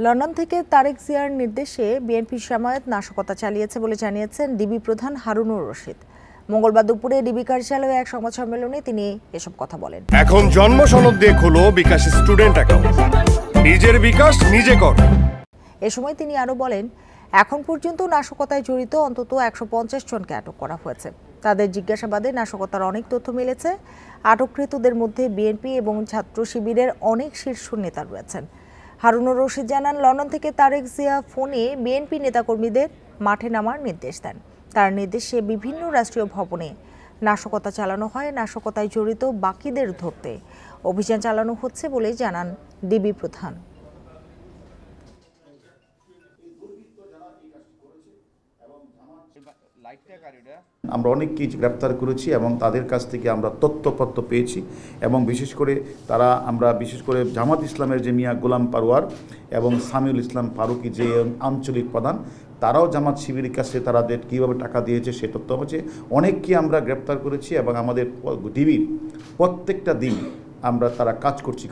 London থেকে তারেক জিয়ার নির্দেশে বিএনপি জামায়াত নাশকতা চালিয়েছে বলে জানিয়েছেন ডিবি প্রধান হারুনুর রশিদ। মঙ্গলবার দুপুরে ডিবি কার্যালয়ে এক সংবাদ সম্মেলনে তিনি এসব কথা বলেন। এখন জন্ম সনদ দিয়ে খোলো বিকাশ স্টুডেন্ট অ্যাকাউন্ট, নিজের বিকাশ নিজে কর। এ সময় তিনি আরো বলেন, এখন পর্যন্ত নাশকতায় জড়িত অন্তত 150 জনকে আটক করা হয়েছে। তাদের জিজ্ঞাসাবাদে নাশকতার অনেক তথ্য মিলেছে। আটককৃতদের মধ্যে বিএনপি এবং ছাত্র শিবিরের অনেক শীর্ষ নেতা রয়েছেন। হারুনুর রশিদ জানান, লন্ডন থেকে তারেক জিয়া ফোনে বিএনপি নেতাকর্মীদের মাঠে নামার নির্দেশ দেন। তার নির্দেশে বিভিন্ন রাষ্ট্রীয় ভবনে নাশকতা চালানো হয়। নাশকতায় জড়িত বাকিদের ধরতে অভিযান চালানো হচ্ছে বলে জানান ডিবি প্রধান। আমরা অনেককেই গ্রেপ্তার করেছি এবং তাদের কাছ থেকে আমরা তথ্যপত্র পেয়েছি এবং বিশেষ করে জামাত ইসলামের যে মিয়া গোলাম পারওয়ার এবং সামিউল ইসলাম ফারুকি যে আঞ্চলিক প্রধান, তারাও জামাত শিবিরের কাছে তাদের কীভাবে টাকা দিয়েছে সে তথ্য হচ্ছে। অনেককে আমরা গ্রেপ্তার করেছি এবং আমাদের ডিবির প্রত্যেকটা দিন তারা কাজ করছি।